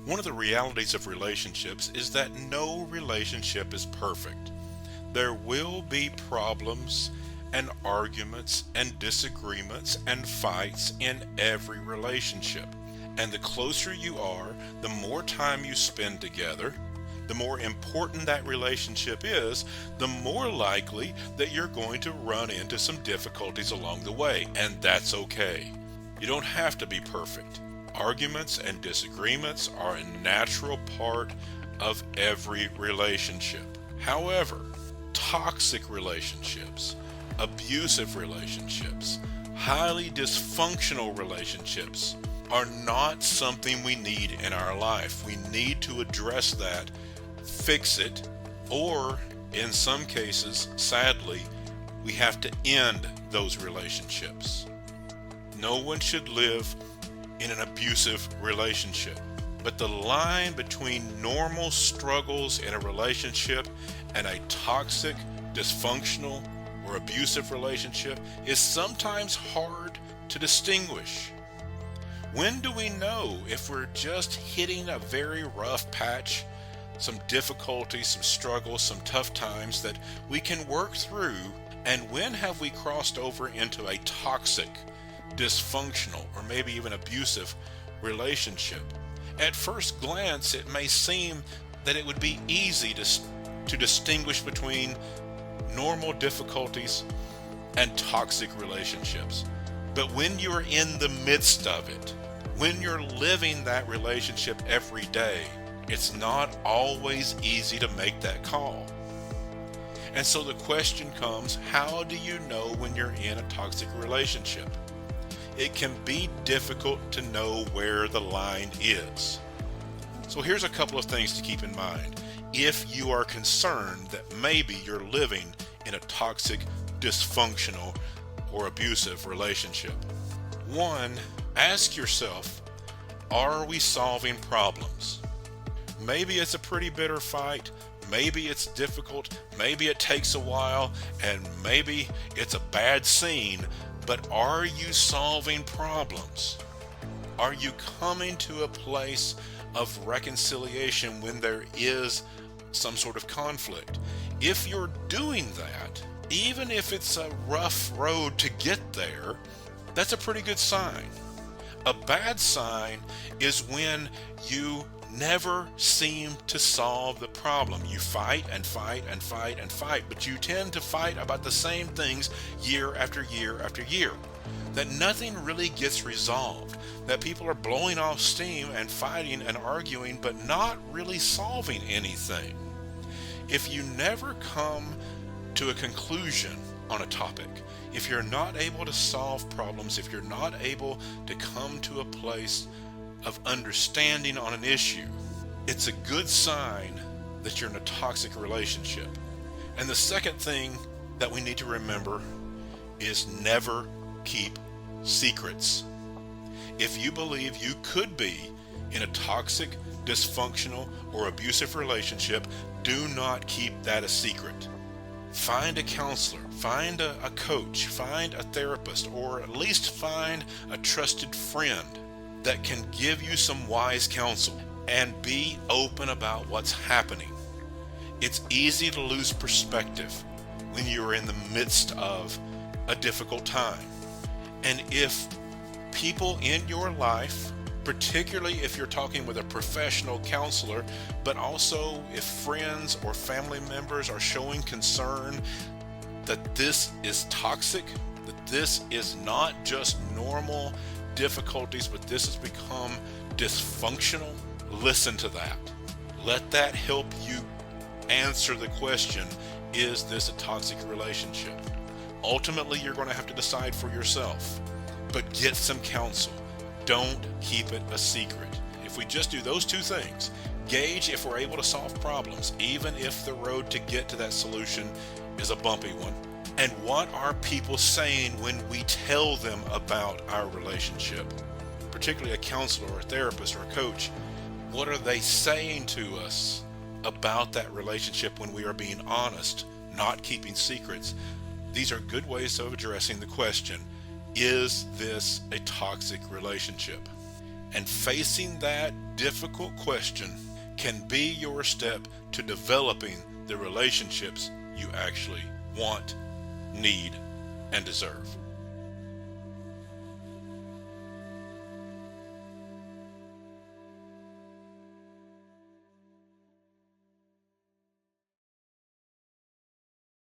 One of the realities of relationships is that no relationship is perfect. There will be problems and arguments and disagreements and fights in every relationship. And the closer you are, the more time you spend together, the more important that relationship is, the more likely that you're going to run into some difficulties along the way. And that's okay. You don't have to be perfect. Arguments and disagreements are a natural part of every relationship. However, toxic relationships, abusive relationships, highly dysfunctional relationships are not something we need in our life. We need to address that, fix it, or in some cases, sadly, we have to end those relationships. No one should live in an abusive relationship. But the line between normal struggles in a relationship and a toxic, dysfunctional, or abusive relationship is sometimes hard to distinguish. When do we know if we're just hitting a very rough patch, some difficulties, some struggles, some tough times that we can work through, and when have we crossed over into a toxic, dysfunctional, or maybe even abusive relationship? At first glance, it may seem that it would be easy to distinguish between normal difficulties and toxic relationships. But when you're in the midst of it, when you're living that relationship every day, it's not always easy to make that call. And so the question comes, how do you know when you're in a toxic relationship? It can be difficult to know where the line is. So here's a couple of things to keep in mind if you are concerned that maybe you're living in a toxic, dysfunctional, or abusive relationship. One, ask yourself, are we solving problems? Maybe it's a pretty bitter fight, maybe it's difficult, maybe it takes a while, and maybe it's a bad scene, but are you solving problems? Are you coming to a place of reconciliation when there is some sort of conflict? If you're doing that, even if it's a rough road to get there, that's a pretty good sign. A bad sign is when you never seem to solve the problem. You fight and fight and fight and fight, but you tend to fight about the same things year after year after year. That nothing really gets resolved. That people are blowing off steam and fighting and arguing, but not really solving anything. If you never come to a conclusion on a topic, if you're not able to solve problems, if you're not able to come to a place of understanding on an issue, it's a good sign that you're in a toxic relationship. And the second thing that we need to remember is never keep secrets. If you believe you could be in a toxic, dysfunctional, or abusive relationship, do not keep that a secret. Find a counselor, find a coach, find a therapist, or at least find a trusted friend that can give you some wise counsel, and be open about what's happening. It's easy to lose perspective when you're in the midst of a difficult time. And if people in your life, particularly if you're talking with a professional counselor, but also if friends or family members are showing concern that this is toxic, that this is not just normal difficulties, but this has become dysfunctional, listen to that. Let that help you answer the question, is this a toxic relationship? Ultimately, you're going to have to decide for yourself, but get some counsel. Don't keep it a secret. If we just do those two things, gauge if we're able to solve problems, even if the road to get to that solution is a bumpy one. And what are people saying when we tell them about our relationship? Particularly a counselor or a therapist or a coach. What are they saying to us about that relationship when we are being honest, not keeping secrets? These are good ways of addressing the question, is this a toxic relationship? And facing that difficult question can be your step to developing the relationships you actually want, need, and deserve.